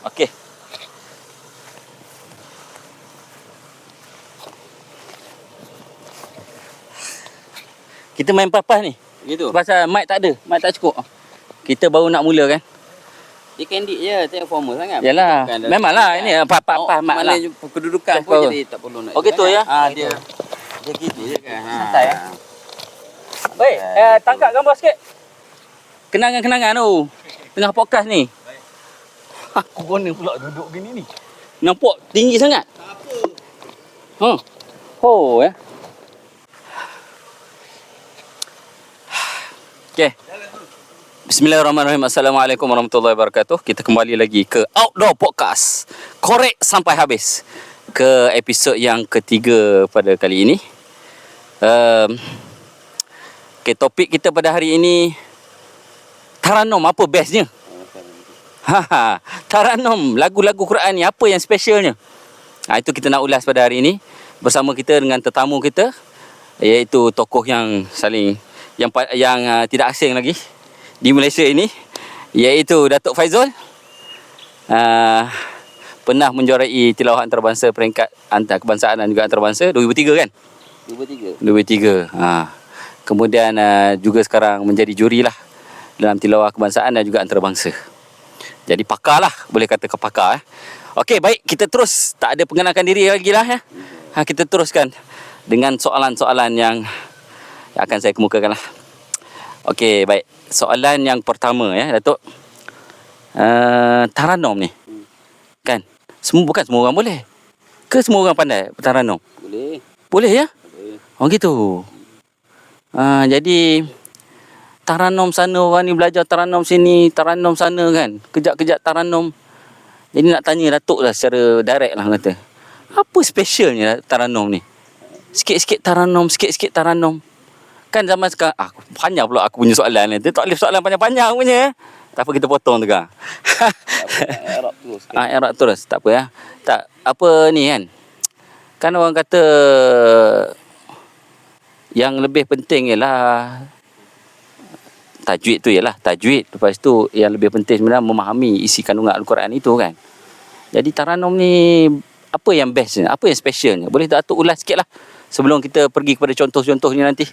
Okey. Kita main papas ni. Gitu. Pasal mic tak ada. Mic tak cukup. Kita baru nak mula kan. Dia candid je, tak formal sangat. Yalah. Memanglah ini papas mic lah. Kedudukan Tak pun apa. jadi tak perlu nak. Oh gitu ya. Dia gitu je kan. Santai, eh? Baik, tangkap gambar sikit. Kenangan-kenangan tu. Tengah podcast ni. Aku guna pula duduk gini ni. Nampak tinggi sangat. Tak apa. Oh, ya. Okey. Bismillahirrahmanirrahim. Assalamualaikum warahmatullahi wabarakatuh. Kita kembali lagi ke Outdoor Podcast. Korek sampai habis. Ke episod yang ketiga pada kali ini. Okay, topik kita pada hari ini, Taranum, apa bestnya? Taranum, lagu-lagu Quran ni apa yang specialnya? Itu kita nak ulas pada hari ini bersama kita dengan tetamu kita, iaitu tokoh yang saling yang tidak asing lagi di Malaysia ini, iaitu Datuk Faizul. Pernah menjuarai tilawah antarabangsa peringkat antar kebangsaan dan juga antarabangsa 2003 kan? 2003. Kemudian juga sekarang menjadi juri lah dalam tilawah kebangsaan dan juga antarabangsa. Jadi pakar lah, boleh kata ke pakar. Okey, baik, kita terus. Tak ada pengenalan diri lagi lah ya. Kita teruskan dengan soalan-soalan yang akan saya kemukakan lah. Okey, baik. Soalan yang pertama ya, Datuk. Taranum ni, kan? Bukan semua orang boleh. Ke semua orang pandai taranum? Boleh. Boleh ya? Boleh. Oh gitu. Jadi taranum sana, orang ni belajar taranum sini, taranum sana kan. Kejap-kejap taranum. Jadi nak tanya Datuk lah secara direct lah kata. Apa specialnya taranum ni? Sikit-sikit taranum. Kan zaman sekarang, panjang pula aku punya soalan ni. Dia tak boleh soalan panjang-panjang punya. Tak apa, kita potong tu kan. Arab terus. Arab terus, tak apa ya. Tak, apa ni kan. Kan orang kata yang lebih penting ialah tajwid tu, ialah tajwid. Lepas tu yang lebih penting sebenarnya memahami isi kandungan Al-Quran itu kan. Jadi taranum ni apa yang bestnya? Apa yang specialnya? Boleh Datuk ulas sikit lah sebelum kita pergi kepada contoh-contohnya nanti.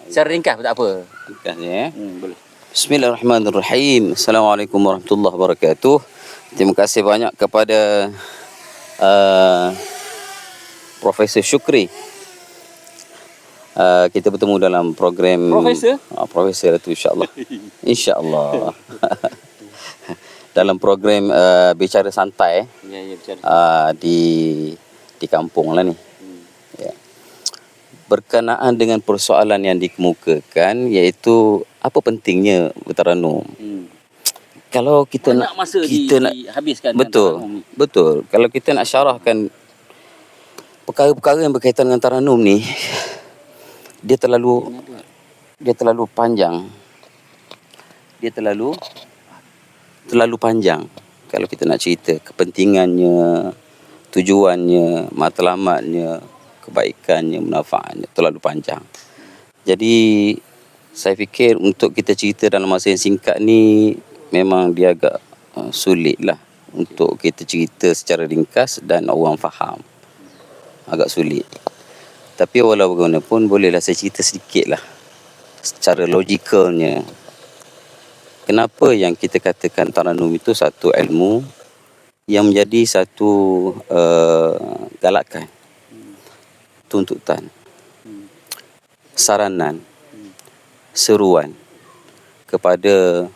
Secara ringkas tak apa. Ringkas ya. Boleh. Bismillahirrahmanirrahim. Assalamualaikum warahmatullahi wabarakatuh. Terima kasih banyak kepada Profesor Syukri. Kita bertemu dalam program Profesor itu insya-Allah. Insya-Allah. Dalam program bicara santai bicara. Di kampung lah ni. Ya. Berkenaan dengan persoalan yang dikemukakan, iaitu apa pentingnya bertaranum. Kalau kita banyak masa dihabiskan. Betul. Kalau kita nak syarahkan perkara-perkara yang berkaitan dengan taranum ni, dia terlalu panjang. Dia terlalu panjang kalau kita nak cerita kepentingannya, tujuannya, matlamatnya, kebaikannya, manfaatnya, terlalu panjang. Jadi saya fikir untuk kita cerita dalam masa yang singkat ni memang dia agak sulit lah untuk kita cerita secara ringkas dan orang faham. Agak sulit. Tapi walau bagaimanapun bolehlah saya cerita sedikit lah secara logikalnya. Kenapa yang kita katakan taranum itu satu ilmu yang menjadi satu galakan, tuntutan, saranan, seruan kepada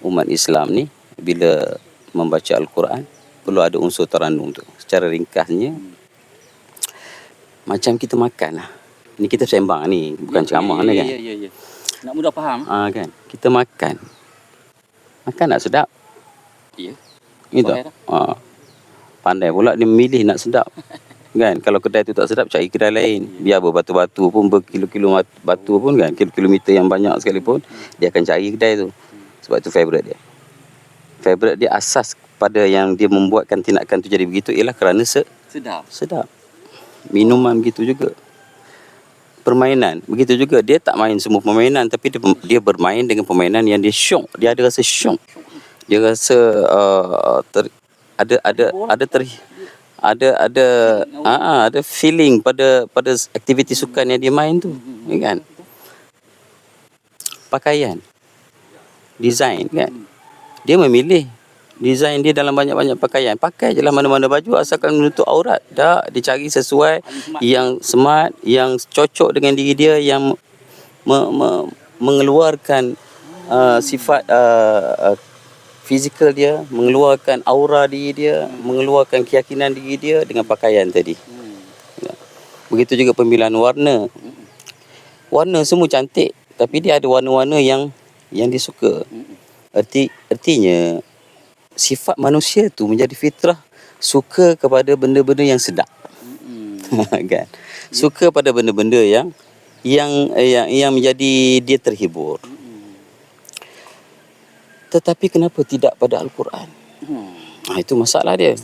umat Islam ni bila membaca Al-Quran perlu ada unsur taranum tu. Secara ringkasnya, macam kita makan lah. Ni kita sembang ni, bukan ceramah ni kan. Ya. Nak mudah faham. Kan, kita makan nak sedap. Ya. Gitu. Pandai pula dia memilih nak sedap. Kan, kalau kedai tu tak sedap, cari kedai lain. Biar berbatu-batu pun, berkilo-kilo batu pun kan, kilometer yang banyak sekalipun, dia akan cari kedai tu. Sebab itu favourite dia. Favourite dia asas pada yang dia membuatkan tindakan tu jadi begitu ialah kerana sedap. Minuman begitu juga. Permainan begitu juga. Dia tak main semua permainan, tapi dia bermain dengan permainan yang dia syok. Dia ada rasa syok. Dia rasa ada feeling pada aktiviti sukan yang dia main tu, kan? Pakaian, design, kan? Dia memilih design dia dalam banyak-banyak pakaian. Pakai je lah mana-mana baju asalkan menutup aurat. Tak, dia cari sesuai yang smart, yang cocok dengan diri dia, yang mengeluarkan sifat fizikal dia, mengeluarkan aura diri dia, mengeluarkan keyakinan diri dia dengan pakaian tadi. Begitu juga pemilihan warna. Warna semua cantik, tapi dia ada warna-warna yang dia suka. Artinya sifat manusia tu menjadi fitrah suka kepada benda-benda yang sedap. Kan? Suka pada benda-benda yang menjadi dia terhibur. Tetapi kenapa tidak pada Al-Quran? Itu masalah dia.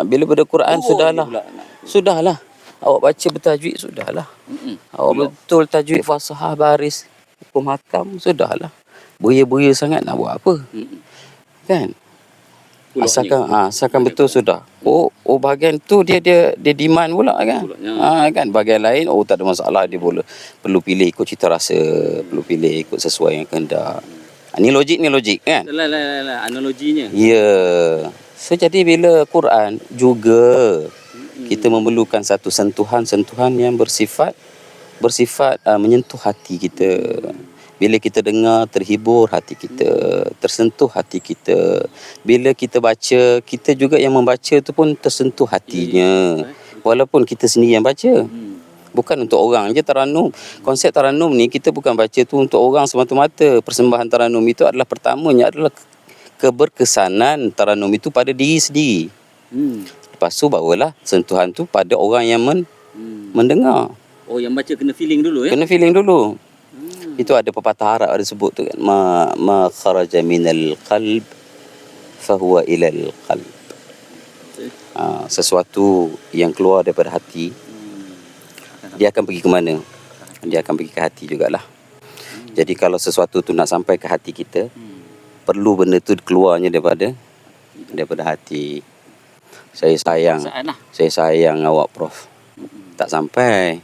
Bila pada Quran sudahlah. Awak baca bertajwid sudahlah. Awak betul tajwid fasahah baris hukum hakam sudahlah. Beria-beria sangat nak buat apa? Kan? Asalkan betul sudah. Oh bahagian tu dia demand pula kan. Kan bahagian lain tak ada masalah, dia perlu pilih ikut cita rasa, perlu pilih ikut sesuai yang kehendak. Ni logik kan? Analoginya. Ya. So jadi bila Quran juga kita memerlukan satu sentuhan yang bersifat menyentuh hati kita. Bila kita dengar, terhibur hati kita, tersentuh hati kita. Bila kita baca, kita juga yang membaca tu pun tersentuh hatinya. Walaupun kita sendiri yang baca. Bukan untuk orang je taranum. Konsep taranum ni kita bukan baca tu untuk orang semata-mata. Persembahan taranum itu adalah pertamanya adalah keberkesanan taranum itu pada diri sendiri. Lepas tu barulah sentuhan tu pada orang yang mendengar. Yang baca kena feeling dulu ya? Kena feeling dulu. Itu ada pepatah Arab ada sebut tu kan. Ma kharaja minal qalb fahuwa ilal qalb. Sesuatu yang keluar daripada hati, dia akan pergi ke mana? Dia akan pergi ke hati jugalah. Jadi kalau sesuatu tu nak sampai ke hati kita, perlu benda tu keluarnya daripada hati. Saya sayang awak Prof. Tak sampai.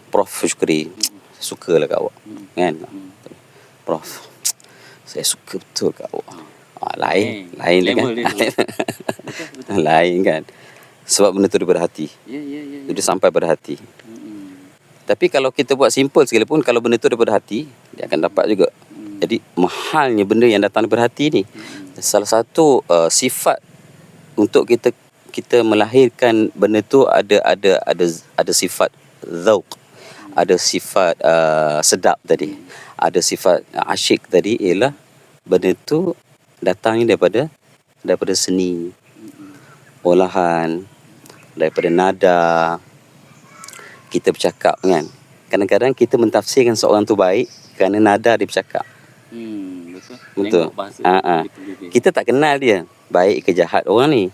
Prof Syukri, sukalah kat awak. Kan? Prof, saya suka betul kat awak. Lain kan? Lain kan? Sebab benda tu daripada hati. Dia sampai pada hati. Tapi kalau kita buat simple sekalipun, kalau benda tu daripada hati, dia akan dapat juga. Jadi mahalnya benda yang datang daripada hati ni. Salah satu sifat untuk kita melahirkan benda tu ada sifat zauq, ada sifat sedap tadi, ada sifat asyik tadi, ialah benda tu datangnya daripada seni, olahan, daripada nada. Kita bercakap kan, kadang-kadang kita mentafsirkan seorang tu baik kerana nada dia bercakap. Betul. Kita tak kenal dia baik ke jahat orang ni,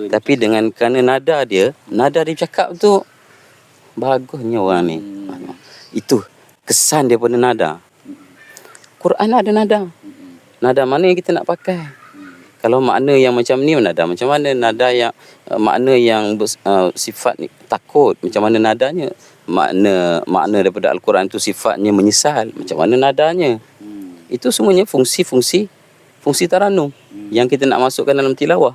tapi kerana nada dia bercakap tu bagusnya orang ni. Itu kesan daripada nada. Quran ada nada. Nada mana yang kita nak pakai? Kalau makna yang macam ni, nada macam mana? Nada yang makna yang sifat ni takut, macam mana nadanya? Makna daripada Al-Quran tu sifatnya menyesal, macam mana nadanya? Itu semuanya fungsi taranum yang kita nak masukkan dalam tilawah.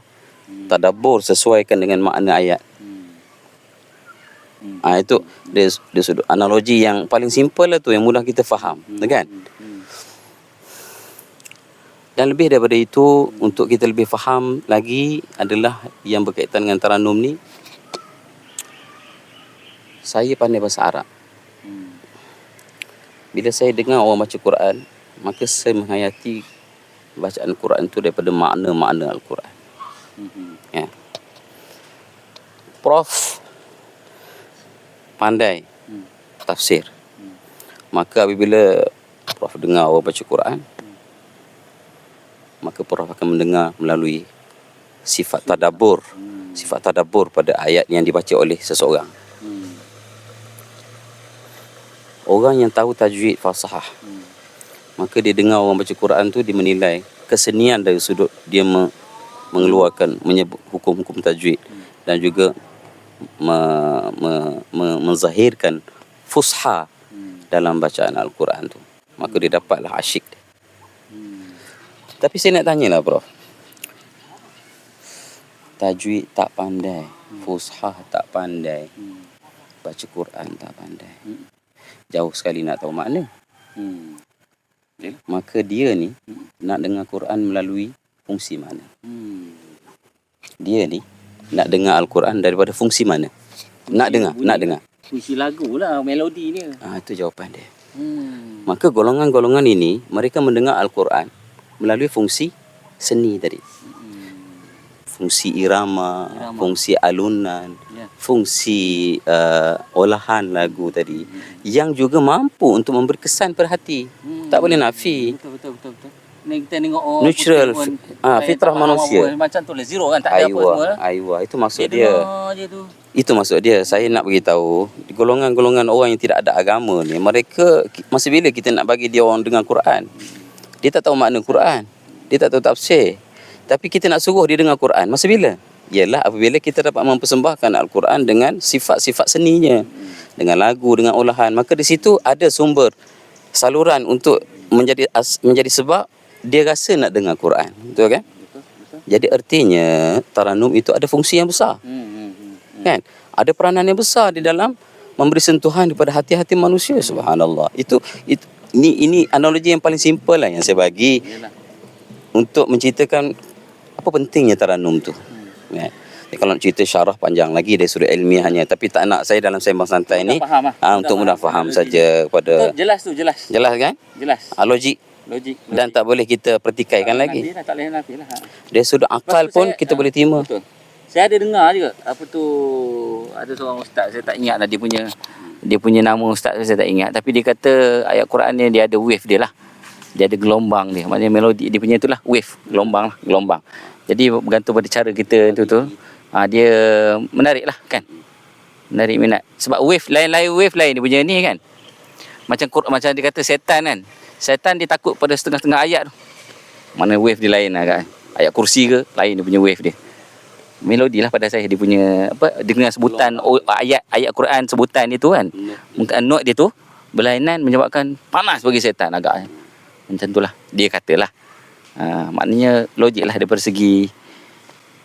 Tadabbur sesuaikan dengan makna ayat. Itu dia sudut analogi yang paling simple lah tu, yang mudah kita faham, kan? Dan lebih daripada itu, untuk kita lebih faham lagi adalah yang berkaitan dengan taranum ni. Saya pandai bahasa Arab. Bila saya dengar orang baca Quran, maka saya menghayati bacaan Quran tu daripada makna-makna Al-Quran. Ya. Prof pandai tafsir. Maka apabila Prof dengar orang baca Quran, maka Prof akan mendengar melalui sifat tadabbur pada ayat yang dibaca oleh seseorang. Orang yang tahu tajwid fasahah, maka dia dengar orang baca Quran tu, dia menilai kesenian dari sudut dia mengeluarkan menyebut hukum-hukum tajwid dan juga menzahirkan fusha dalam bacaan Al-Quran tu, maka dia dapatlah asyik dia. Tapi saya nak tanyalah Prof, tajwid tak pandai, fusha tak pandai, baca Quran tak pandai, jauh sekali nak tahu makna, maka dia ni nak dengar Quran melalui fungsi mana? Dia ni nak dengar Al-Quran daripada fungsi mana? Nak dengar. Fungsi lagu lah, melodi dia. Itu jawapan dia. Maka golongan-golongan ini mereka mendengar Al-Quran melalui fungsi seni tadi. Fungsi irama, fungsi alunan, fungsi olahan lagu tadi, yang juga mampu untuk memberi kesan pada hati. Tak boleh nafi. Betul. Ni kita tengok Natural fitrah manusia. Macam tu lah, zero kan, tak ada apa semua. Aywa, itu maksud dia. Je tu. Itu maksud dia. Saya nak beritahu, golongan-golongan orang yang tidak ada agama ni, mereka masa bila kita nak bagi dia orang dengar Quran, dia tak tahu makna Quran, dia tak tahu tafsir. Tapi kita nak suruh dia dengar Quran masa bila? Ialah apabila kita dapat mempersembahkan Al-Quran dengan sifat-sifat seninya, dengan lagu, dengan olahan. Maka di situ ada sumber saluran untuk menjadi sebab dia rasa nak dengar Quran. Betul kan? Betul. Jadi artinya taranum itu ada fungsi yang besar. Kan? Ada peranan yang besar di dalam memberi sentuhan kepada hati-hati manusia. Subhanallah. Ini analogi yang paling simple lah yang saya bagi untuk menceritakan apa pentingnya taranum tu. Kan? Kalau nak cerita syarah panjang lagi dari sudut ilmiahnya, tapi tak nak saya dalam sembang santai ni untuk mudah faham saja kepada. Jelas. Jelas kan? Jelas. Logik. Dan tak boleh kita pertikaikan lagi. Tak boleh nafi lah. Dari sudut akal pun kita boleh terima. Betul. Saya ada dengar juga apa tu, ada seorang ustaz, saya tak ingat lah dia punya nama ustaz, saya tak ingat, tapi dia kata ayat Quran ni dia ada wave dia lah. Dia ada gelombang dia. Maknanya melodi dia punya itulah wave, gelombang. Jadi bergantung pada cara kita tu. Dia menarik lah kan. Menarik minat. Sebab wave lain dia punya ni kan. Macam dia kata setan kan. Setan dia takut pada setengah-setengah ayat tu. Mana wave dia lain lah kan. Ayat kursi ke, lain dia punya wave dia. Melodi lah pada saya dia punya dengan sebutan ayat Quran, sebutan dia tu kan. Mungkin note dia tu berlainan menyebabkan panas bagi setan agaknya. Macam tu lah dia katalah. Maknanya logik lah daripada segi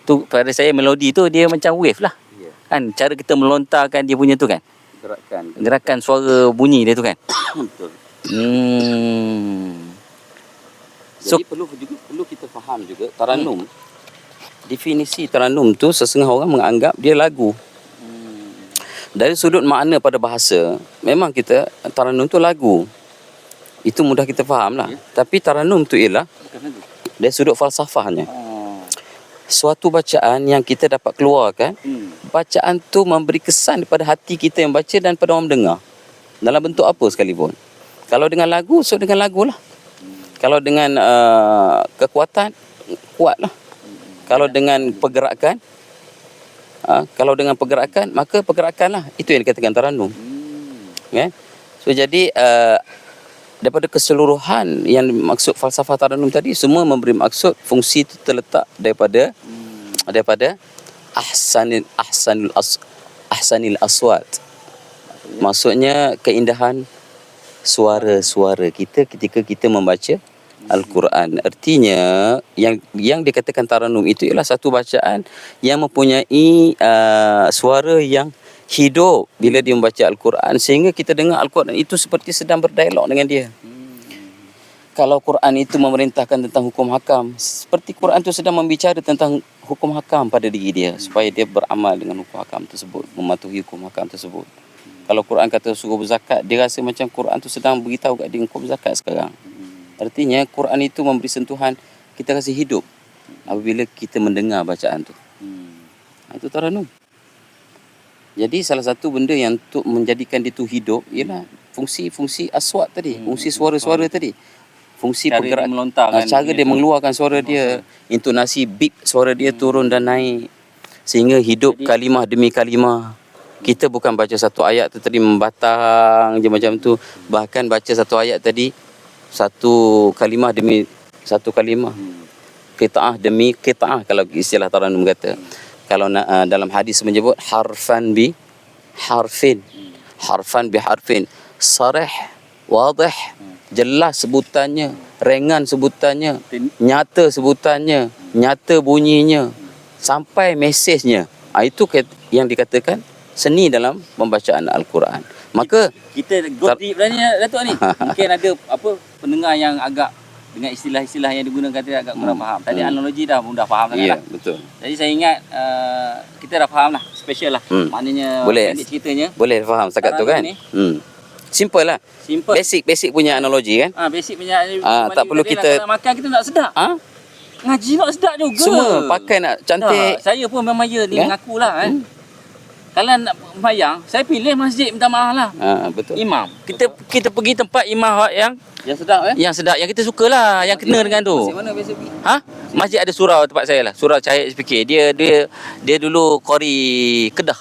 tu. Pada saya melodi tu dia macam wave lah. Kan cara kita melontarkan dia punya tu kan. Gerakan suara bunyi dia tu kan. Betul. So, jadi perlu kita faham juga taranum. Definisi taranum tu setengah orang menganggap dia lagu. Dari sudut makna pada bahasa, memang kita taranum tu lagu. Itu mudah kita faham lah. Tapi taranum tu ialah dari sudut falsafahnya. Suatu bacaan yang kita dapat keluarkan, bacaan tu memberi kesan kepada hati kita yang baca dan pada orang dengar. Dalam bentuk apa sekalipun. Kalau dengan lagu, so dengan lagu lah. Kalau dengan kekuatan, kuat lah. Kalau dengan pergerakan, maka pergerakan lah. Itu yang dikatakan taranum. Okay? So jadi daripada keseluruhan yang maksud falsafah taranum tadi, semua memberi maksud fungsi itu terletak daripada ahsanil aswat. Maksudnya keindahan suara-suara kita ketika kita membaca Al-Quran. Artinya yang dikatakan taranum itu ialah satu bacaan yang mempunyai suara yang hidup bila dia membaca Al-Quran, sehingga kita dengar Al-Quran itu seperti sedang berdialog dengan dia. Kalau Quran itu memerintahkan tentang hukum hakam, seperti Quran itu sedang membicara tentang hukum hakam pada diri dia, supaya dia beramal dengan hukum hakam tersebut, mematuhi hukum hakam tersebut. Kalau Quran kata suruh berzakat, dia rasa macam Quran tu sedang beritahu kat dia hukum zakat sekarang. Artinya Quran itu memberi sentuhan, kita rasa hidup apabila kita mendengar bacaan tu. Itu taranum. Jadi salah satu benda yang untuk menjadikan dia tu hidup ialah fungsi aswat tadi, fungsi suara-suara tadi. Fungsi pergerakan, cara dia mengeluarkan suara dia, intonasi beat suara dia turun dan naik sehingga hidup kalimah demi kalimah. Kita bukan baca satu ayat tu tadi membatang je macam tu, bahkan baca satu ayat tadi satu kalimah demi satu kalimah. qita'ah demi qita'ah kalau istilah Taranum kata. Kalau dalam hadis menyebut harfan bi harfin. Harfan bi harfin. Sarih, wadih, jelas sebutannya, ringan sebutannya, nyata sebutannya, nyata bunyinya, sampai mesejnya. Itu yang dikatakan seni dalam pembacaan Al-Quran. Maka kita go deep dah ni Datuk ni. Mungkin ada apa pendengar yang agak dengan istilah-istilah yang digunakan tadi agak kurang faham. Tadi analogi dah mudah faham sangat ya, lah. betul. Jadi saya ingat kita dah faham lah, special lah. Maknanya Boleh. pendek ceritanya. Boleh faham setakat tu kan? Ni. Simple lah. Simple. Basic punya analogi kan? Basic punya tak perlu kita nak makan kita nak sedap. Ngaji nak sedap juga. Semua pakai nak cantik. Saya pun memang ni mengakulah kan. Kalau nak sembahyang, saya pilih masjid, minta maaf lah. Betul. Imam. Kita pergi tempat imam yang sedap yang sedap, yang kita sukalah, yang kena dengan tu. Masjid mana biasa pergi? Masjid ada surau tempat saya lah. Surau Cahaya SPK. Dia dulu Qori Kedah.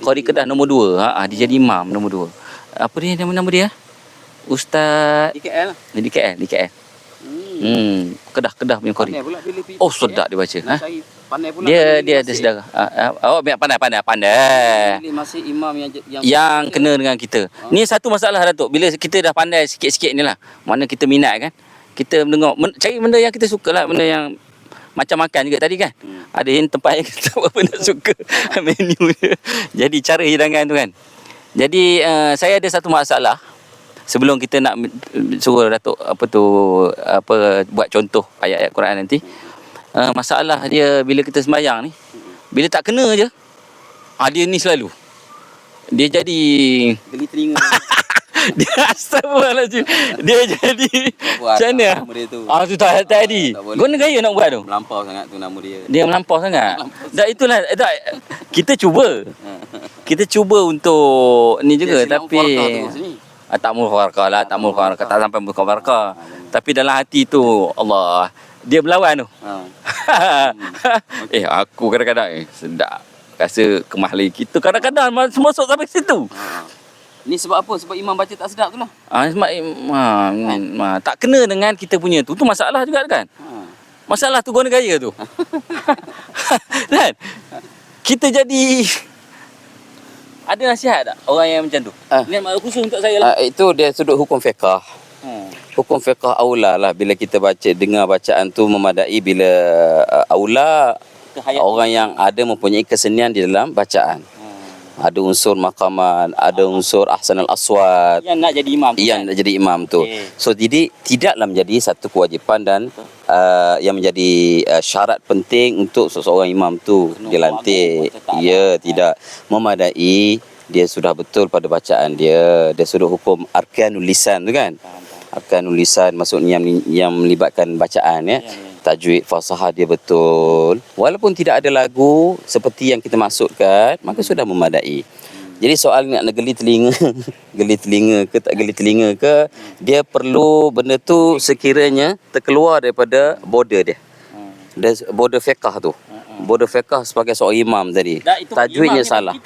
Qori Kedah nombor 2. Dia jadi imam nombor 2. Apa dia nama dia? Ustaz Di KL lah. Di KL. Kedah punya Qori. Oh, sedap dia baca. Pandai pula. Dia ada saudara. Awak pandai. Masih imam yang kena dengan kita. Ni satu masalah Datuk. Bila kita dah pandai sikit-sikit ni lah, mana kita minat kan, kita mendengar cari benda yang kita suka lah, benda yang macam makan juga tadi kan. Ada yang tempat yang kita apa nak suka menu dia. Jadi cara hidangan tu kan. Jadi saya ada satu masalah. Sebelum kita nak suruh Datuk buat contoh ayat-ayat Quran nanti. Masalah dia bila kita sembahyang ni, bila tak kena je, dia ni selalu dia jadi geli telinga. dia astagfirullahaladzim. Dia jadi macam mana? Tu tak tadi. Guna gaya nak buat tu. Melampau sangat tu nama dia. Dia melampau sangat. Dah itulah kita cuba. Kita cuba untuk ni juga tapi tak mulfarqah lah, tak sampai mulfarqah. Tapi dalam hati tu Allah, dia berlawan tu. Aku kadang-kadang sedap. Rasa kemahli kita kadang-kadang masuk sampai situ. Ni sebab apa? Sebab imam baca tak sedap tu lah. Sebab tak kena dengan kita punya tu. Tu masalah juga kan? Masalah tu guna gaya tu. Kan? Kita jadi ada nasihat tak orang yang macam tu? Ni khusus untuk saya lah. Itu dia sudut hukum fiqah. Hukum fiqah aula lah bila kita dengar bacaan tu memadai, bila aula orang yang ada mempunyai kesenian di dalam bacaan. Ada unsur maqaman, ada unsur ahsanul aswat yang nak jadi imam tu. Yang nak jadi imam tu. So jadi tidaklah menjadi satu kewajipan dan yang menjadi syarat penting untuk seseorang imam tu dilantik. Ya, tidak memadai. Dia sudah betul pada bacaan dia. Dia sudah hukum arkanul lisan tu kan. Arkanul lisan maksudnya yang melibatkan bacaan ya. Tajwid, fasahah dia betul. Walaupun tidak ada lagu seperti yang kita maksudkan, maka sudah memadai. Jadi soal nak geli telinga, geli telinga ke tak geli telinga ke, dia perlu benda tu sekiranya terkeluar daripada border dia. Border fiqah tu. Border fiqah sebagai seorang imam tadi. Tajwidnya salah.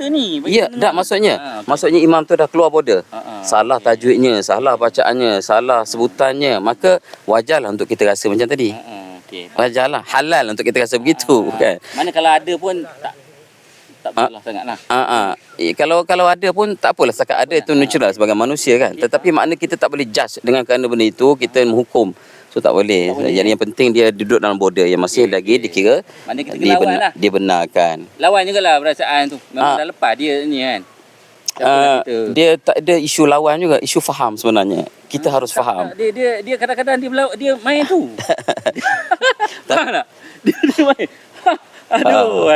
Ya, tak maksudnya. Maksudnya imam tu dah keluar border. Salah tajwidnya, salah bacaannya, salah sebutannya, maka wajarlah untuk kita rasa macam tadi. Wajarlah, halal untuk kita rasa begitu kan. Mana kalau ada pun tak betul sangatlah. Kalau ada pun tak apalah, setakat ada itu natural sebagai manusia kan. Tetapi makna kita tak boleh judge dengan kerana benda itu kita menghukum. So tak boleh. Jadi yang penting dia duduk dalam border yang masih lagi dikira dibenarkan. Lawan jugalah perasaan tu. Memang dah lepas dia ni kan. Dia tak ada isu lawan juga, isu faham sebenarnya. Kita harus faham. Dia kadang-kadang dia main tu. Faham tak? Dia main. Aduh,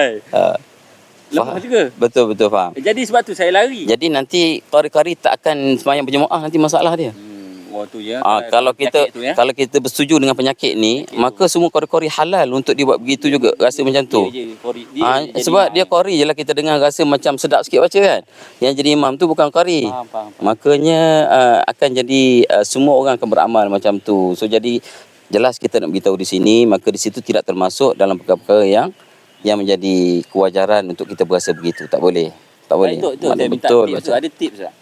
lepas juga. Betul faham. Jadi sebab tu saya lari. Jadi nanti qari-qari tak akan sembahyang berjemaah, nanti masalah dia. Tu ya. Kalau kita bersetuju dengan penyakit ni, maka semua qari-qari halal untuk dibuat begitu juga, rasa macam tu. Sebab dia qari je lah, kita dengar rasa macam sedap sikit baca kan. Yang jadi imam tu bukan qari. Makanya akan jadi semua orang akan beramal macam tu. So jadi jelas kita nak beritahu di sini, maka di situ tidak termasuk dalam perkara-perkara yang menjadi kewajaran untuk kita berasa begitu. Tak boleh. Betul. Saya minta tips tu. Ada tips tak?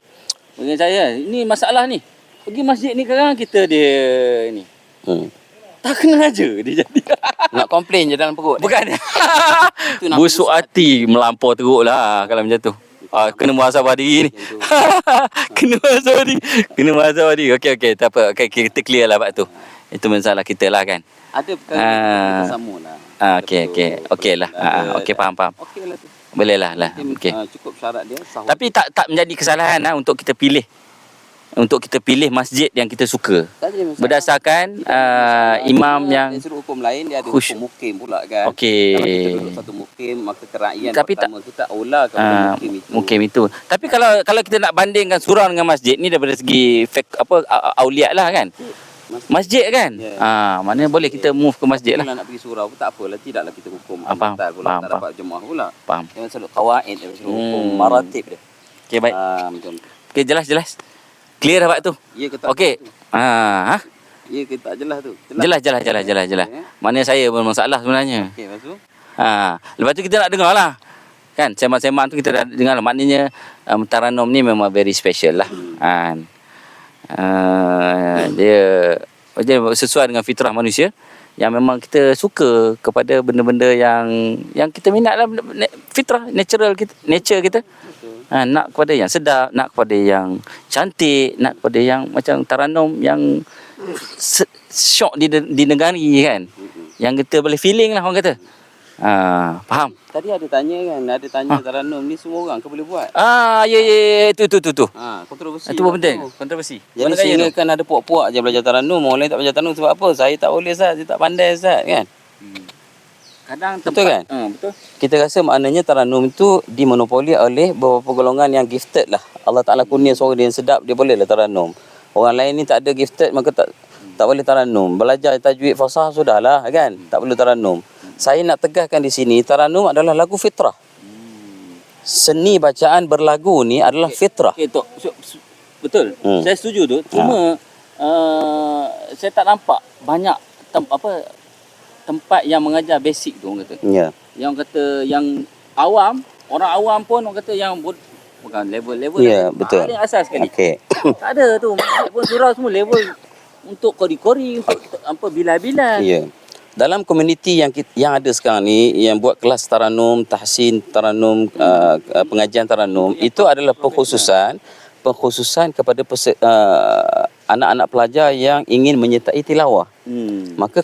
Bagi saya, ini masalah ni. Pergi masjid ni sekarang kita dia ni. Tak kena aja dia jadi. Nak komplain je dalam perut. Bukan. Itu nak Busuk hati melampau teruk lah kalau macam tu. Kena muhasabah diri ni. Kena muhasabah diri. Kena muhasabah diri. Okey, tak apa. Okay, kita clear lah bab tu. Itu masalah kita lah kan. Ada perkara kita sama lah. Okey lah. Okey, faham. Okey lah tu. Boleh lah. Okey. Cukup syarat dia sahur. Tapi tak menjadi kesalahan lah untuk kita pilih. Untuk kita pilih masjid yang kita suka. Tak ada masalah. Berdasarkan imam yang dia suruh hukum lain, dia ada khusyuk. hukum mukim pula kan. Okey. Kalau kita duduk satu mukim, maka keraian Tapi pertama kita aula kepada mukim itu. Mukim itu. Tapi kalau kita nak bandingkan surau dengan masjid ni daripada segi auliat lah kan. Masjid kan? Ya. Mana boleh kita move ke masjid lah. Kalau nak pergi surau pun tak apalah, tidaklah kita hukum Faham, antar pula, tak faham. dapat jemaah pula. Faham. Jangan selalu kawaid, dia suruh hukum maratib dia. Okey, baik. Macam tu. Okey, jelas. Clear dah bab tu. Ya ke tak? Okey. Ya ke tak jelas tu? Jelas. Mana saya pun masalah sebenarnya. Okey, lepas tu? Lepas tu kita nak dengar lah. Kan, sembang-sembang tu kita dah dengar lah. Maknanya Taranum ni memang very special lah. Kan. Dia sesuai dengan fitrah manusia yang memang kita suka kepada benda-benda yang kita minat lah, fitrah natural kita, nature kita. Nak kepada yang sedap, nak kepada yang cantik, nak kepada yang macam Taranum yang syok di negari kan. Yang kita boleh feeling lah orang kata. Faham? Tadi ada tanya Taranum ni semua orang ke boleh buat? Ya, itu. Kontroversi. Itu pun penting. Kontroversi. Jadi sehingga kan ada puak-puak je belajar Taranum, orang lain tak belajar Taranum sebab apa? Saya tak boleh Ustaz, saya tak pandai Ustaz kan? Kadang betul kan? Betul. Kita rasa maknanya Taranum itu dimonopoli oleh beberapa golongan yang gifted lah. Allah Ta'ala kurnia suara dia yang sedap, dia boleh lah Taranum. Orang lain ni tak ada gifted, maka tak boleh Taranum. Belajar tajwid fasah sudahlah kan? Tak perlu Taranum. Saya nak tegaskan di sini, Taranum adalah lagu fitrah. Seni bacaan berlagu ni adalah fitrah. Okey, Tok. Betul. Saya setuju tu. Cuma saya tak nampak banyak tempat yang mengajar basic tu orang kata. Ya. Yang kata yang awam, orang awam pun orang kata yang bukan level Ya, betul. paling asas sekali. Okey. Tak ada tu. Masjid pun surau semua level untuk kori-kori, untuk bilal-bilal. Ya. Dalam komuniti yang ada sekarang ni yang buat kelas Taranum, tahsin Taranum, pengajian Taranum, itu adalah pengkhususan kepada anak-anak pelajar yang ingin menyertai tilawah. Maka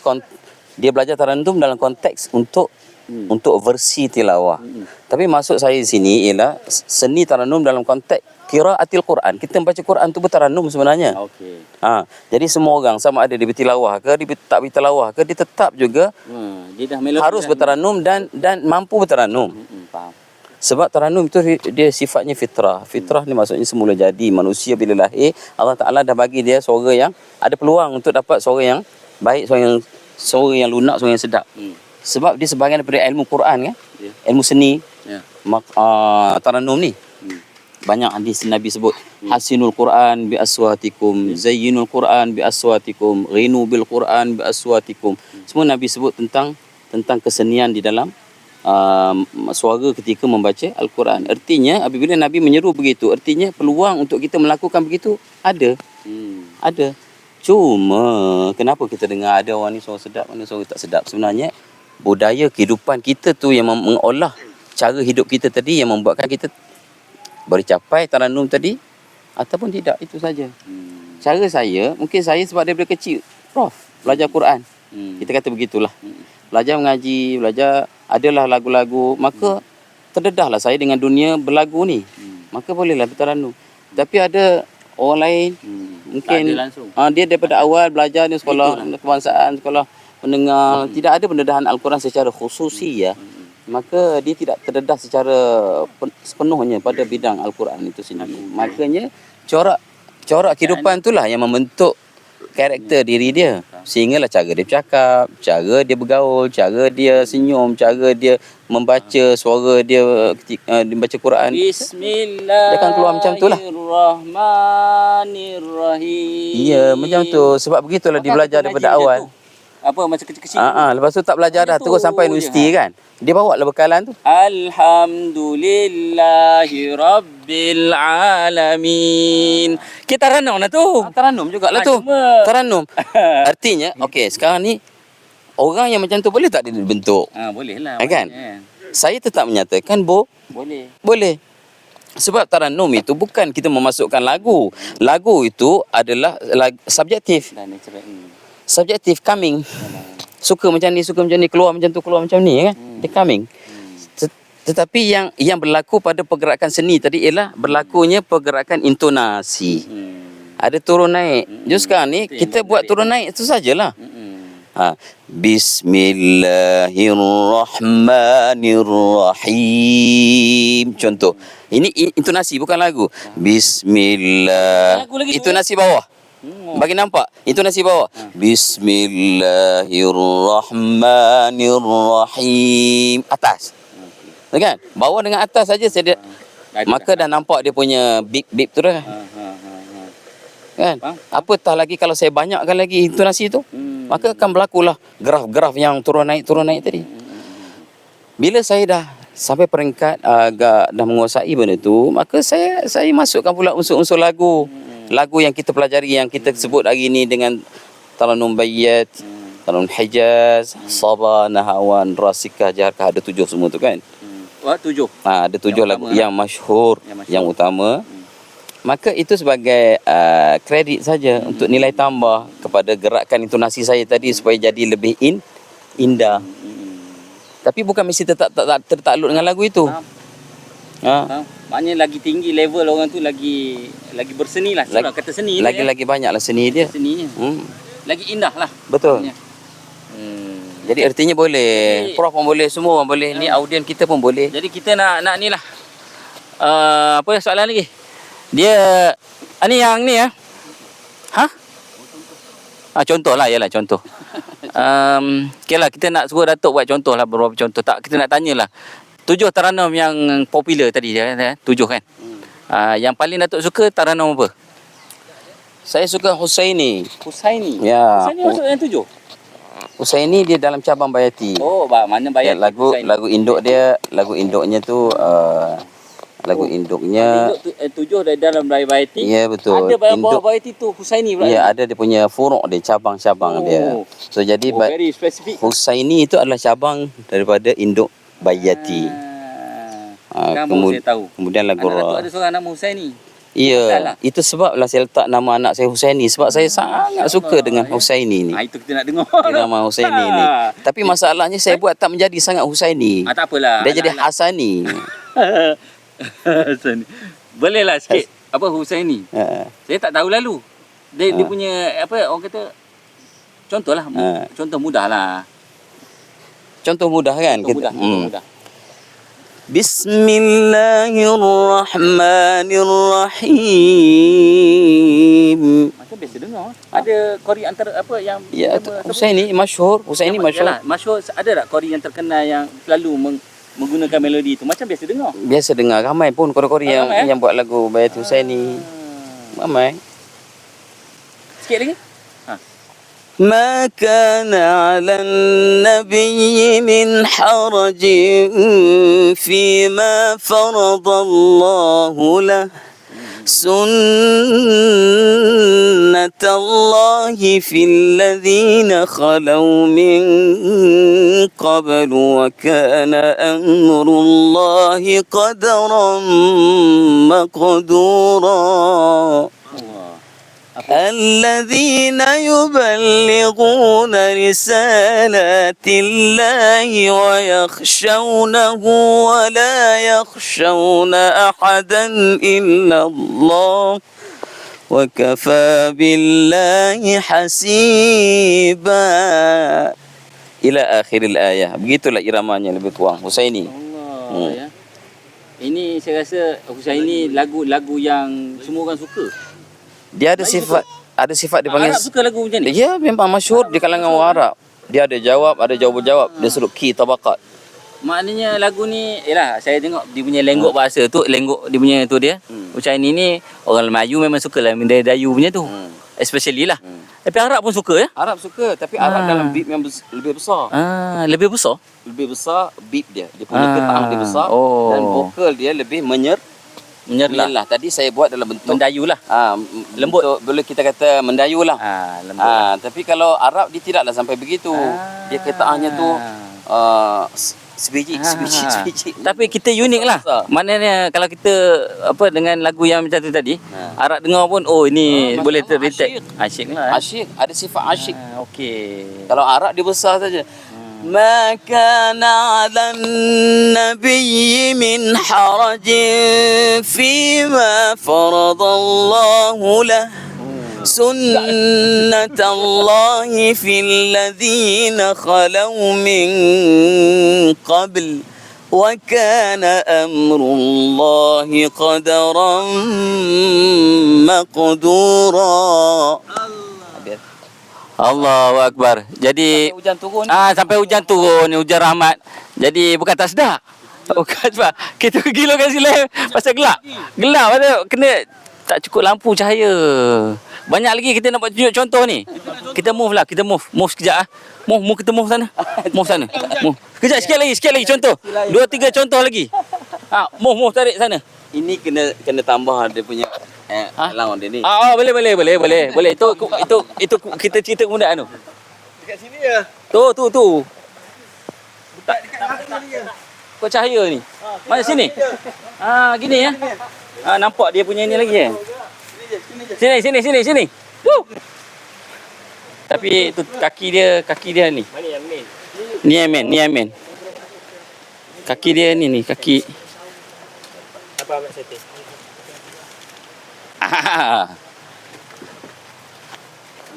dia belajar Taranum dalam konteks untuk versi tilawah. Tapi maksud saya di sini ialah seni Taranum dalam konteks qiraatil Quran. Kita membaca Quran tu bertaranum sebenarnya. Okey. Jadi semua orang sama ada dia bertilawah ke, dia tak bertilawah ke, dia tetap juga Dia dah melodi harus bertaranum dan mampu bertaranum. Faham. Sebab taranum itu dia sifatnya fitrah. Fitrah ni maksudnya semula jadi. Manusia bila lahir, Allah Ta'ala dah bagi dia suara yang ada peluang untuk dapat suara yang baik, suara yang lunak, suara yang sedap. Sebab dia sebahagian daripada ilmu Quran kan? Ilmu seni. Taranum ni. Banyak hadis Nabi sebut hasinul Quran bi aswatikum, zayyinul Quran bi aswatikum, ghinu bil Quran bi aswatikum. Semua Nabi sebut tentang kesenian di dalam suara ketika membaca Al-Quran. Artinya apabila Nabi menyeru begitu, artinya peluang untuk kita melakukan begitu ada. Ada. Cuma kenapa kita dengar ada orang ni suara sedap, mana suara tak sedap? Sebenarnya budaya kehidupan kita tu yang mengolah cara hidup kita tadi yang membuatkan kita boleh capai taranum tadi ataupun tidak, itu saja. Cara saya, mungkin saya sebab daripada kecil Prof belajar Quran. Kita kata begitulah. Belajar mengaji, adalah lagu-lagu, maka terdedahlah saya dengan dunia berlagu ni. Maka bolehlah bertaranum. Tapi ada orang lain mungkin dia daripada awal belajar di sekolah kebangsaan, sekolah mendengar, tidak ada pendedahan Al-Quran secara khususi ya. Maka dia tidak terdedah secara sepenuhnya pada bidang Al-Quran itu sendiri. Makanya corak kehidupan itulah yang membentuk karakter diri dia. Sehinggalah cara dia bercakap, cara dia bergaul, cara dia senyum, cara dia membaca, suara dia ketika dia baca Quran. Bismillah. Dia akan keluar macam itulah. Bismillahirrahmanirrahim. Ya, macam tu. Sebab begitulah dia belajar daripada awal. Apa macam kecil-kecil lepas tu tak belajar dah, terus sampai universiti kan. Dia bawa lah bekalan tu. Alhamdulillahi Rabbil Alamin. Kita taranum lah tu. Taranum jugalah tu. Taranum. Artinya, okey, sekarang ni orang yang macam tu boleh tak dia dibentuk? Boleh lah. Kan? Saya tetap menyatakan Boleh. boleh. Sebab tarannum itu bukan kita memasukkan lagu. Lagu itu adalah subjektif. Dan natural. Subjektif, coming. Suka macam ni, keluar macam tu, keluar macam ni kan. Dia coming. Tetapi yang berlaku pada pergerakan seni tadi ialah berlakunya pergerakan intonasi. Ada turun naik. Just sekarang ni kita buat turun naik itu sajalah. Bismillahirrahmanirrahim. Contoh. Ini intonasi bukan lagu. Bismillah. Intonasi bawah. Bagi nampak. Intonasi bawah. Bismillahirrahmanirrahim. Atas. Kan? Bawah dengan atas saja saya maka dah nampak dia punya beep tu dah. Kan? Apatah lagi kalau saya banyakkan lagi intonasi tu. Maka akan berlakulah graf-graf yang turun naik tadi. Bila saya dah sampai peringkat agak dah menguasai benda tu, maka saya masukkan pula unsur-unsur lagu. Lagu yang kita pelajari, yang kita sebut hari ni dengan Tarannum Bayyat, Tarannum Hijaz, Sabah, Nahawan, Rasikah, Jaharkah, ada 7 semua tu kan. 7. Ada 7 lagu yang masyhur, yang utama. Maka itu sebagai kredit saja untuk nilai tambah kepada gerakan intonasi saya tadi supaya jadi lebih indah. Tapi bukan mesti tertakluk dengan lagu itu. Maknanya lagi tinggi level orang tu lagi berseni lah. Kata seni lagi banyaklah seni dia. Seninya. Lagi indah lah. Betul. Jadi artinya boleh. Prof pun boleh, semua orang boleh. Ni audien kita pun boleh. Jadi kita nak ni lah. Apa soalan lagi? Dia ni yang ni ya. Contoh lah, yalah contoh. Okay lah, kita nak suruh Datuk buat contoh lah, beberapa contoh. Tak, kita nak tanyalah 7 tarannum yang popular tadi dia 7 kan. Yang paling Datuk suka tarannum apa? Saya suka Husaini. Ya. Ya. Husaini masuk yang 7. Husaini dia dalam cabang Bayati. Mana Bayati? Lagu induknya tu lagu induknya 7 dari dalam Bayati. Ya, betul. Ada bawah Bayati tu Husaini pula. Ya, ada dia punya furuk dia, cabang-cabang dia. So jadi very specific. Husaini itu adalah cabang daripada induk Bayati. Kamu saya tahu. Kemudian lagu ada seorang nama Husaini. Ya, itu sebablah saya letak nama anak saya Husaini, sebab saya sangat suka dengan Husaini ni. Itu kita nak dengar. Nama Husaini ni. Tapi masalahnya saya buat tak menjadi sangat Husaini. Tak apalah. Dia jadi Hasani. Husaini. Boleh lah sikit. Apa Husaini? Saya tak tahu lalu. Dia punya apa orang kata contohlah. Contoh mudah lah. Contoh mudah kan? Contoh mudah. Bismillahirrahmanirrahim. Macam biasa dengar. Ada kori antara apa yang Husaini masyhur. Husaini masyhur. Yalah, masyhur. Ada tak kori yang terkenal yang selalu menggunakan melodi itu? Macam biasa dengar. Biasa dengar. Ramai pun kori-kori yang buat lagu Bayat Husaini. Ramai. Sikit lagi. ما كان على النبي من حرج فيما فرض الله له سنة الله في الذين خلوا من قبل وكان أمر الله قدرا مقدورا الذين يبلغون رسالات الله ويخشونه ولا يخشون أحدا إلا الله وكفى بالله حسيبا إلى آخر الآية. Begitulah iramanya lebih kurang Husaini. Ya. Ini saya rasa Husaini lagu-lagu yang semua orang suka. Dia ada sifat dipanggil Arab suka lagu macam ni. Ya, memang masyhur di kalangan orang Arab. Dia ada jawab, ada jawab-jawab. Dia suruh ki tabaqat. Maknanya lagu ni, yalah saya tengok dia punya lenggok bahasa tu, lenggok dia punya tu dia. Husaini ni orang Melayu memang sukalah Dayu punya tu. Especially lah. Tapi Arab pun suka ya? Arab suka, tapi Arab dalam beat yang lebih besar. Lebih besar? Lebih besar beat dia. Dia punya getah dia besar dan vokal dia lebih Menyerlah. Tadi saya buat dalam bentuk Mendayu lah. lembut. Boleh kita kata mendayu lah. Lembut lah. Tapi kalau Arab dia tidaklah sampai begitu. Dia qitaahnya tu sebiji. Tapi kita unik lah. Maknanya kalau kita dengan lagu yang macam tu tadi, Arab dengar pun ini boleh ter-detect. Asyik lah. Asyik, ada sifat asyik. Okey. Kalau Arab dia besar saja. ما كان على النبي من حرج فيما فرض الله له سنة الله في الذين خلوا من قبل وكان أمر الله قدرا مقدورا. Allahu Akbar. Jadi Sampai hujan turun. Sampai hujan turun, hujan rahmat. Jadi bukan tak sedap. Bukan sebab kita gila kat sini pasal gelap. Gelap pasal kena tak cukup lampu cahaya. Banyak lagi kita nak buat tunjuk contoh ni. Kita move lah, kita move. Move sekejap ah. Move kita move sana. Move sana. Move. Sekejap sikit lagi contoh. 2 3 contoh lagi. Move tarik sana. Ini kena tambah dia punya lawan dia ni. Boleh. Itu kita cerita kemudian tu. Dekat sini ya. Tu. Letak dekat dia. Kau cahaya ni. Mana sini? Gini ya. Nampak dia punya ni lagi Sini. Woo. Tapi tu kaki dia ni. Mana yang main? Ni yang main. Kaki dia ni kaki. Apa Ahmad setting?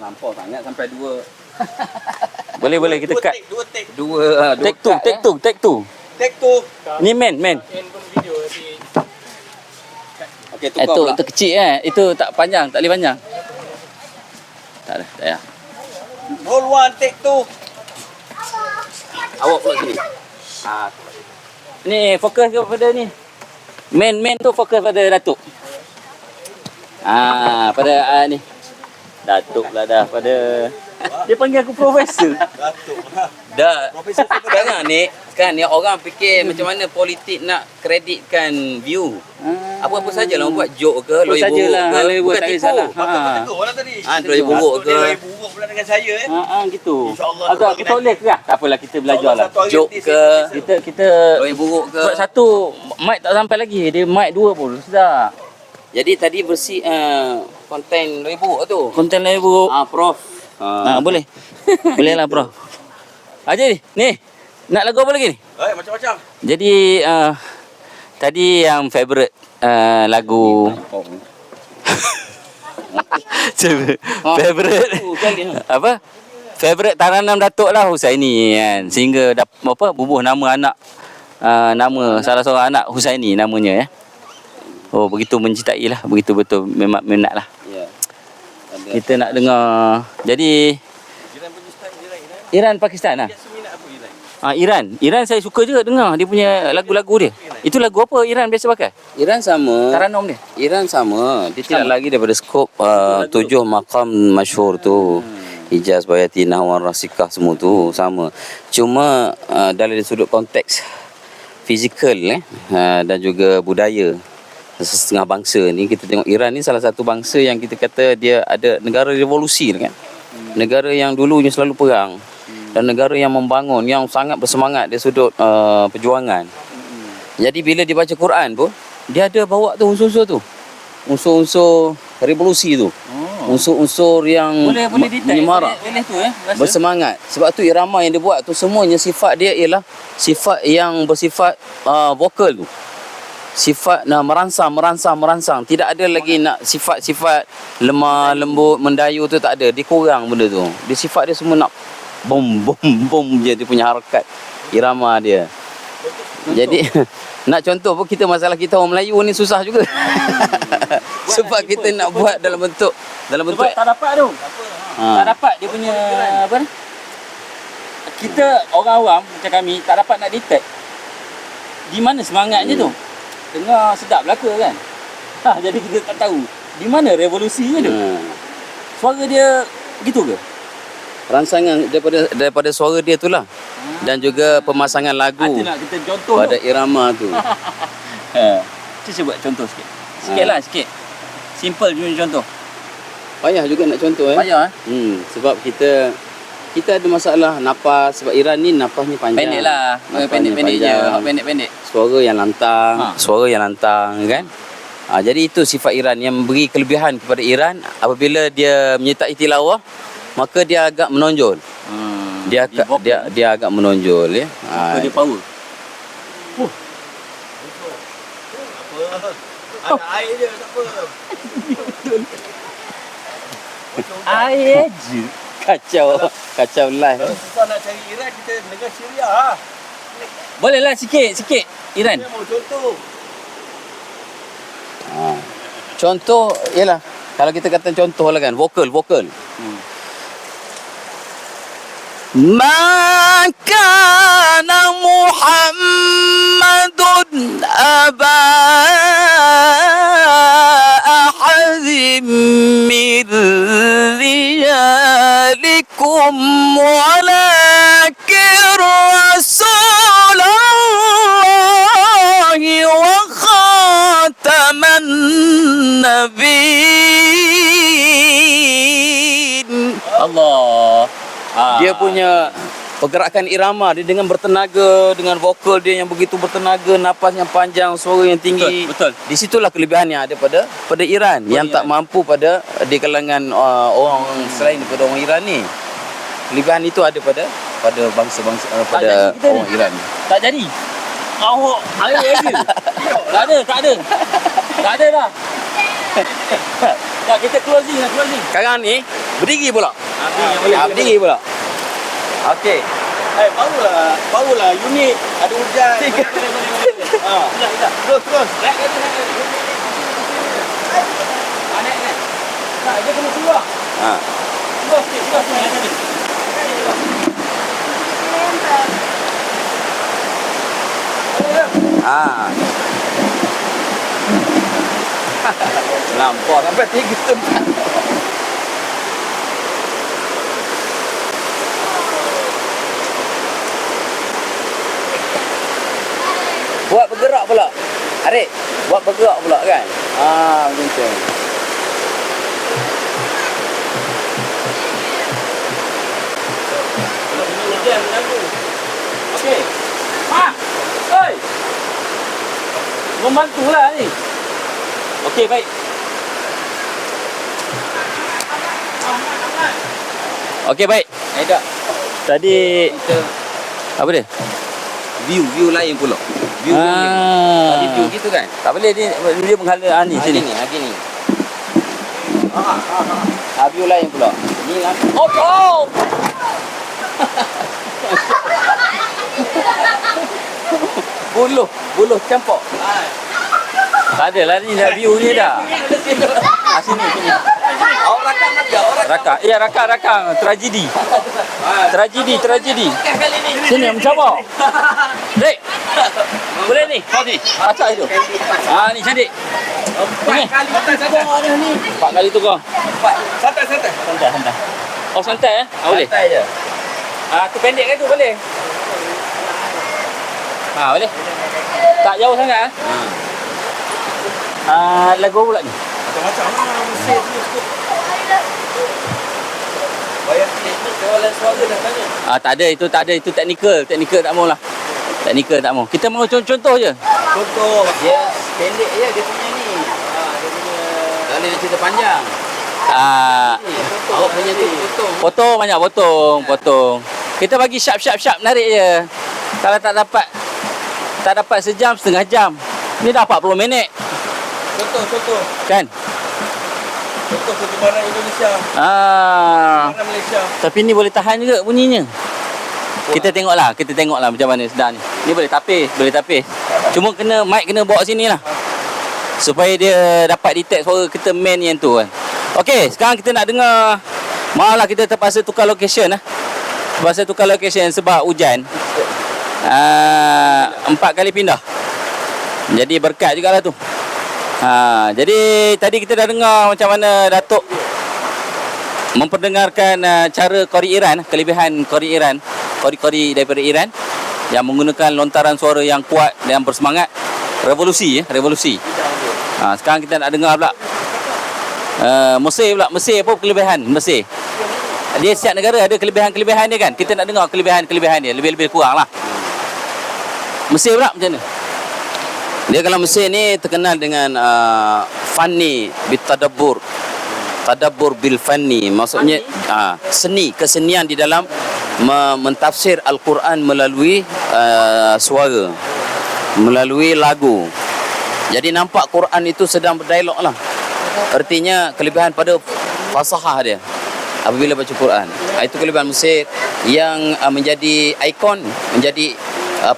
Lampau sangat sampai 2. Boleh kita cut. Take 2 Take two. Ni main. handphone video tapi Okey, tukar pula. Itu kecil Itu tak panjang, tak boleh panjang. Tak ada. roll 1 take 2. Awak pula sini. Ni fokus kepada ni. Main tu fokus pada Datuk. Pada ni. Datuk lah dah pada. Dia panggil aku profesor. Dah. Sekarang ni orang fikir macam mana politik nak kreditkan view. Apa-apa sajalah orang buat joke ke, lawyer buruk sajalah, ke. lawyer buruk Bukan tak tipu. kisahlah. Tegur lah tadi. Lawyer buruk ke. Dia buruk pula dengan saya Gitu. InsyaAllah Atau kita boleh ke? Tak apalah kita belajar lah. Joke ke. Kita Lawyer buruk ke. sebab satu mic tak sampai lagi. Dia mic 2 pun sedap. Jadi tadi bersih konten lawyer buruk tu. Konten lain buruk. Prof. Boleh. Boleh lah bro. Aja ni. Nak lagu apa lagi ni? macam-macam. Jadi tadi yang favourite lagu favourite apa? Favourite Taranam Datuk lah Husaini kan. Sehingga bubuh nama anak nama salah seorang anak Husaini namanya Oh begitu mencintai lah, begitu betul memang minat lah. Ya. Kita nak dengar. Jadi Iran Pakistan lah. Iran saya suka juga dengar dia punya lagu-lagu dia. Itu lagu apa Iran biasa pakai? Iran sama. Taranom dia. Iran sama. Dia tidak lagi daripada skop 7 maqam masyhur tu. Hijaz, Bayatinah, Wan Rasikah semua tu sama. Cuma dari sudut konteks fizikal dan juga budaya setengah bangsa ni, kita tengok Iran ni salah satu bangsa yang kita kata dia ada negara revolusi kan. Negara yang dulunya selalu perang dan negara yang membangun, yang sangat bersemangat dari sudut perjuangan. Jadi bila dia baca Quran pun dia ada bawa tu unsur-unsur tu. Unsur-unsur revolusi tu. Unsur-unsur yang Boleh menyemarak. Boleh tu rasa. Bersemangat. Sebab tu irama yang dia buat tu semuanya sifat dia ialah sifat yang bersifat vokal tu. Sifat merangsang. Tidak ada lagi nak sifat-sifat lemah, lembut, mendayu tu tak ada. Dia kurang benda tu. Dia sifat dia semua nak bom je dia punya harakat. Irama dia. Jadi nak contoh pun kita masalah kita orang Melayu ni susah juga. Sebab kita nak buat dalam bentuk Sebab tak dapat tu. Tak dapat dia punya apa ni? Kita orang awam macam kami tak dapat nak detect di mana semangatnya tu. Dengar sedap belaka kan. Jadi kita tak tahu di mana revolusinya tu. Suara dia begitu ke? Rangsangan daripada suara dia tu lah. Dan juga pemasangan lagu Nak kita contoh pada irama tu. Cuba buat contoh sikit. Sikit lah, sikit. Simple contoh. Payah juga nak contoh Payah sebab kita ada masalah nafas sebab Iran ni nafasnya panjang. Pendek lah. Pendek-pendek je. Pendek-pendek. Suara yang lantang, kan? Jadi itu sifat Iran yang beri kelebihan kepada Iran apabila dia menyertai tilawah, maka dia agak menonjol. Dia agak menonjol ya. Dia power. Ada air je, tak apa. Air je. Kacau live. Kalau susah nak cari Iran, kita negara Syria. Boleh lah sikit. Iran. Dia mau contoh. Contoh ialah kalau kita kata contoh lah kan, vokal. Ma kana Muhammadun aba ahadin min rijalikum walakin Rasulullahi wa khataman nabiyyin. Allah. Dia punya pergerakan irama dia dengan bertenaga, dengan vokal dia yang begitu bertenaga, napas yang panjang, suara yang tinggi. Betul. Di situlah kelebihan yang ada pada Iran yang tak mampu pada di kalangan orang selain daripada orang Iran ni. Kelebihan itu ada pada bangsa-bangsa pada orang Iran. Tak jadi. Awak air je. Tak ada dah. Tak, kita closing. Sekarang ni berdiri pula. Berdiri pula. Okey. Barulah unik. Ada hujan. Boleh. Terus. Naik. Tak, dia kena keluar. Keluar sikit. Lampau sampai 3 tempat. Buat bergerak pula. Arif, buat bergerak pula kan? Macam tu. Hujan mengganggu. Okey. Oi. Membantulah ni. Okey, baik. Okey, baik. Dah. Tadi Kita apa dia? view lain pula. View lain. Tadi view gitu kan? Tak boleh dia menghala ni sini. Lagi ni. View lain pula. Ni kan. Oh. Buluh campur. Tak ada lah ni dah view ni dah. Sini. Rakam. Ya, rakam. Tragedi. Sini mencabar. Dek. Boleh ni. Kau ni. Pacak itu. Ni cantik. Ni. 4 kali tu kau. Santai. Oh, santai boleh. Santai je. Tu pendek kan tu boleh. Boleh. Tak jauh sangat lagu pula ni. Macam-macam lah. Mesin semua cukup. Bayar jualan suara dah tanya. Tak ada itu teknikal tak mau lah. Teknikal tak mau. Kita mau contoh je. Contoh. Dia pendek je dia punya ni. Dia punya tak boleh dia cerita panjang. Awak punya tu potong. Banyak potong. Kita bagi sharp narik je. Kalau tak dapat sejam, setengah jam. Ni dah 40 minit. Contoh. Kan? Contoh kegemaran Indonesia. Kegemaran Malaysia. Tapi ni boleh tahan juga bunyinya. Kita tengoklah macam mana sedar ni. Ni boleh tapis. Cuma mic kena bawa sini lah. Supaya dia dapat detect suara kita main yang tu kan. Okey, sekarang kita nak dengar. Malah kita terpaksa tukar location lah. Sebab hujan. 4 kali pindah. Jadi berkat jugalah tu. Jadi tadi kita dah dengar macam mana Datuk memperdengarkan cara kori Iran, kelebihan kori Iran, kori daripada Iran yang menggunakan lontaran suara yang kuat dan bersemangat. Revolusi. Sekarang kita nak dengar pula Mesir pula. Mesir apa kelebihan Mesir? Dia setiap negara ada kelebihan-kelebihan dia kan. Kita nak dengar kelebihan-kelebihan dia. Lebih-lebih kurang lah. Mesir pula macam mana? Dia kalau Mesir ni terkenal dengan fanni bitadabbur. Tadabbur bil fanni, maksudnya seni, kesenian di dalam mentafsir Al-Quran melalui suara, melalui lagu. Jadi nampak Quran itu sedang berdialog lah. Artinya kelebihan pada fasahah dia apabila baca Quran. Itu kelebihan Mesir yang menjadi ikon, menjadi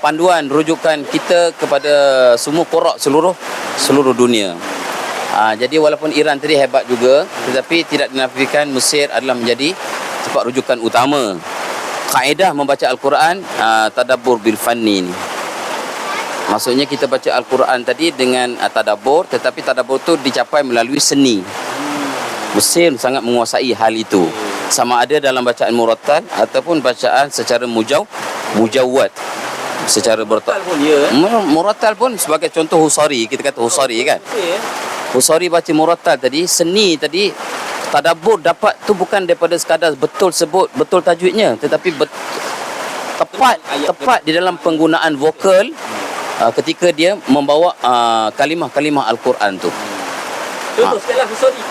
panduan rujukan kita kepada semua qurra seluruh dunia. Jadi walaupun Iran tadi hebat juga, tetapi tidak dinafikan Mesir adalah menjadi tempat rujukan utama. Kaedah membaca Al-Quran tadabbur bil fanni ni. Maksudnya kita baca Al-Quran tadi dengan tadabbur, tetapi tadabbur tu dicapai melalui seni. Mesir sangat menguasai hal itu. Sama ada dalam bacaan murattal ataupun bacaan secara mujawwad. Secara murattal pun sebagai contoh Husari, kita kata Husari kan. Husari baca murattal tadi, seni tadi, tadabbur dapat tu bukan daripada sekadar betul sebut betul tajwidnya, tetapi tepat di dalam penggunaan vokal ketika dia membawa kalimah-kalimah Al-Quran tu. Contoh sekali lah Husari.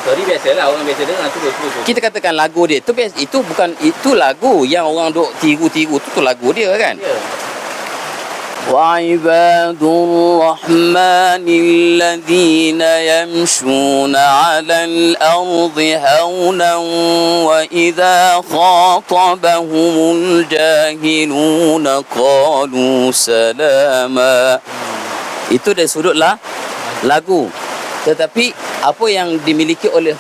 Husari biasalah orang biasa dengar tu. Kita katakan lagu dia tu biasa, itu lagu yang orang duk tiru-tiru tu lagu dia kan. وعباد الرحمن الذين يمشون على الأرض هونا وإذا خاطبهم الجاهلون قالوا سلاما. Itu dari sudut lagu. Tetapi apa yang dimiliki oleh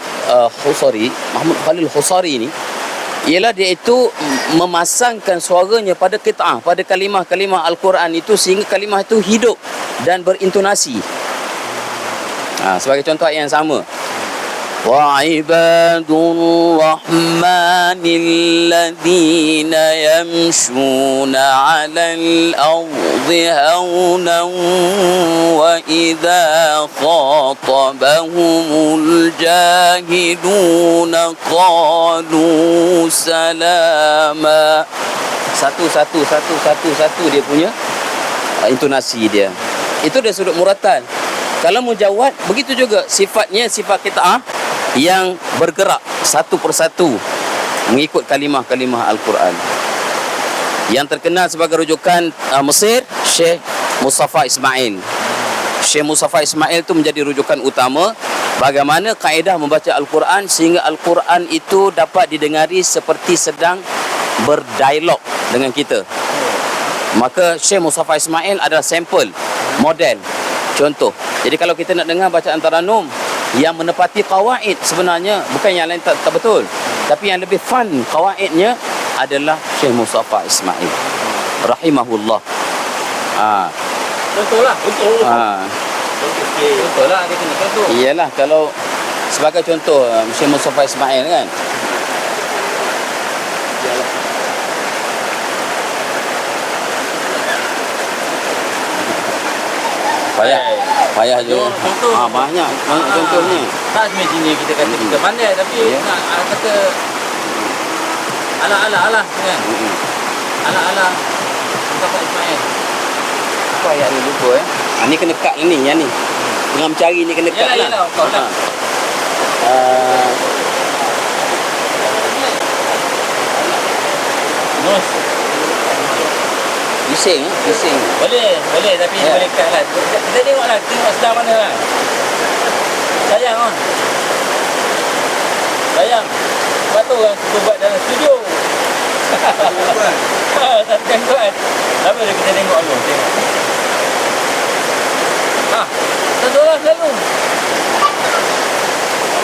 Husari, Muhammad Khalil Husari ni, ialah dia itu memasangkan suaranya pada qit'ah, pada kalimah-kalimah Al-Quran itu sehingga kalimah itu hidup dan berintonasi. Sebagai contoh ayat yang sama. Wa ibadur rahmanil ladzina yamshuna 'alal ardi hawnan wa idza khatabahumul jahiluna qalu salama. Satu dia punya intonasi dia. Itu dari sudut murattal. Kalau mujawwad begitu juga, sifatnya sifat qit'ah yang bergerak satu persatu mengikut kalimah-kalimah Al-Quran. Yang terkenal sebagai rujukan Mesir, Syekh Mustafa Ismail. Syekh Mustafa Ismail itu menjadi rujukan utama bagaimana kaedah membaca Al-Quran sehingga Al-Quran itu dapat didengari seperti sedang berdialog dengan kita. Maka Syekh Mustafa Ismail adalah sampel, model, contoh. Jadi kalau kita nak dengar bacaan Taranum yang menepati qawaid, sebenarnya bukan yang lain tak betul, tapi yang lebih fun qawaidnya adalah Syekh Mustafa Ismail rahimahullah. Contohlah, contoh. Contohlah kita nak contoh. Iyalah, kalau sebagai contoh Syekh Mustafa Ismail kan. Payah juga. Banyak contohnya. Tak semestinya kita kata kita pandai, tapi nak kata ala-ala kan. Ala-ala Mustafa Ismail. Apa ayat ni lupa ni kena cut ni, yang ni. Tengah mencari ni kena cut lah. Yalah, kau dah. Bising. Boleh tapi boleh cut lah. Kita tengok sedar mana lah. Sayang kan. Sayang. Sebab tu orang suka buat dalam studio. Tak kan. Lama dah kita tengok dulu. Tentulah selalu.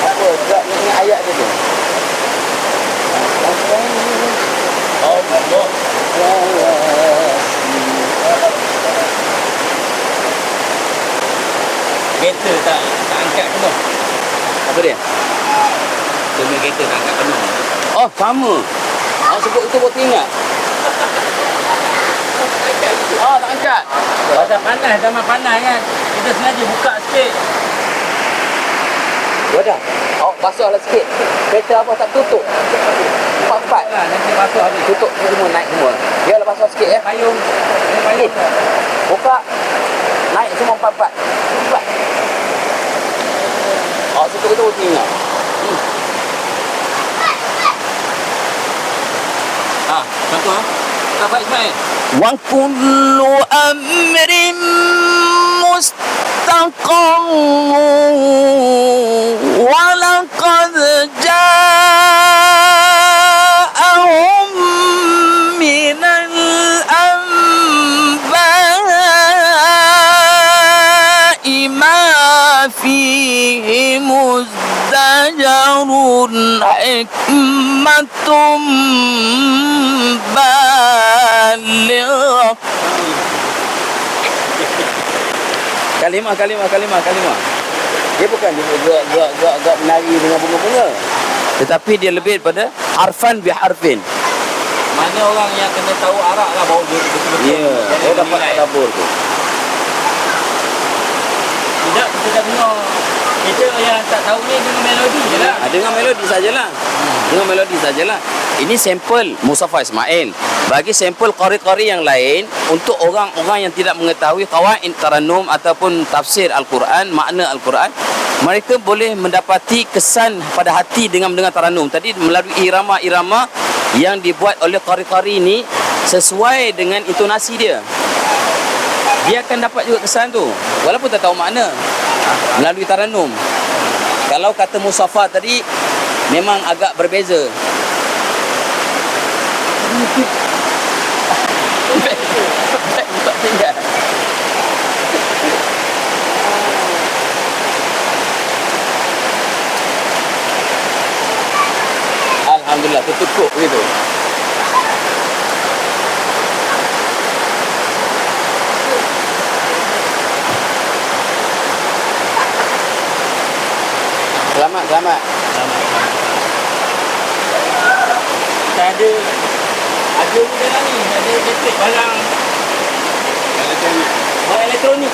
Apa? Tak ingat ayat dia tu. Allah. Kereta tak angkat penuh. Apa dia? Semua kereta tak angkat penuh. Oh, sama. Awak sebut itu buat ingat. Tak angkat. Pasal panas, zaman panas kan. Kita sengaja buka sikit. Wadah. Awak basuhlah sikit. Kereta apa tak tutup. Empat-empat. Nanti basuh habis. Tutup semua, naik semua. Biarlah basuh sikit ya. Payung. Ini payung. Buka. Naik semua empat-empat. Empat. Awak suka betul tinggal. Contoh apa Ismail? Wa kullu amrin mustaqam wa laqad ja'ahum minal anba'i ma fihi muzdajarun hikmatum baligh. Kalimah. Dia bukan gerak menari dengan bunga-bunga. Tetapi dia lebih daripada harfan bi harfin. Mana orang yang kena tahu arak lah baru dia betul-betul. Ya, dia dapat tabur tu. Tidak, kita dah dengar. Kita yang tak tahu ni dengan melodi je lah. Dengan melodi sajalah. Dengan melodi sajalah. Ini sampel Mustafa Ismail. Bagi sampel qari-qari yang lain, untuk orang-orang yang tidak mengetahui qawaid tarannum ataupun tafsir Al-Quran, makna Al-Quran, mereka boleh mendapati kesan pada hati dengan mendengar tarannum. Tadi melalui irama-irama yang dibuat oleh qari-qari ini sesuai dengan intonasi dia. Dia akan dapat juga kesan tu walaupun tak tahu makna melalui tarannum. Kalau kata Mustafa tadi memang agak berbeza. Alhamdulillah tertutup begitu. Selamat. Tak ada ni dalam ni. Ada elektrik barang elektronik.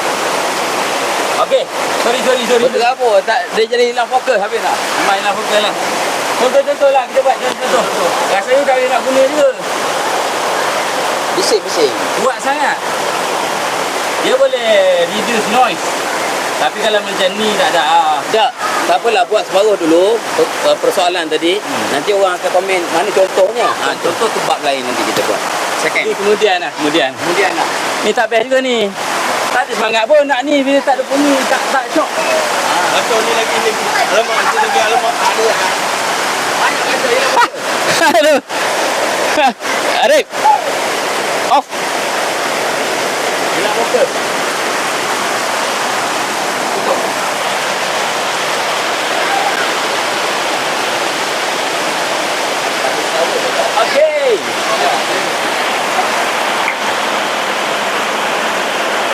Okey. Sorry. Betul apa? Tak dia jadi hilang fokus habis tak? Main lah fokus lah. Contoh lah kita buat contoh. Rasanya tak boleh nak guna juga. Bising. Kuat sangat. Dia boleh reduce noise. Tapi kalau macam ni tak ada. Tak apalah, buat separuh dulu persoalan tadi. Nanti orang akan komen mana contohnya. Contoh tu bab lain nanti kita buat. Second. Ni kemudian lah. Ni tak best juga ni. Tak ada semangat pun nak ni. Bila tak ada bunyi tak syok. Macam ni lagi. Alamak, itu lagi alamak. Ada. Aduh. Arif.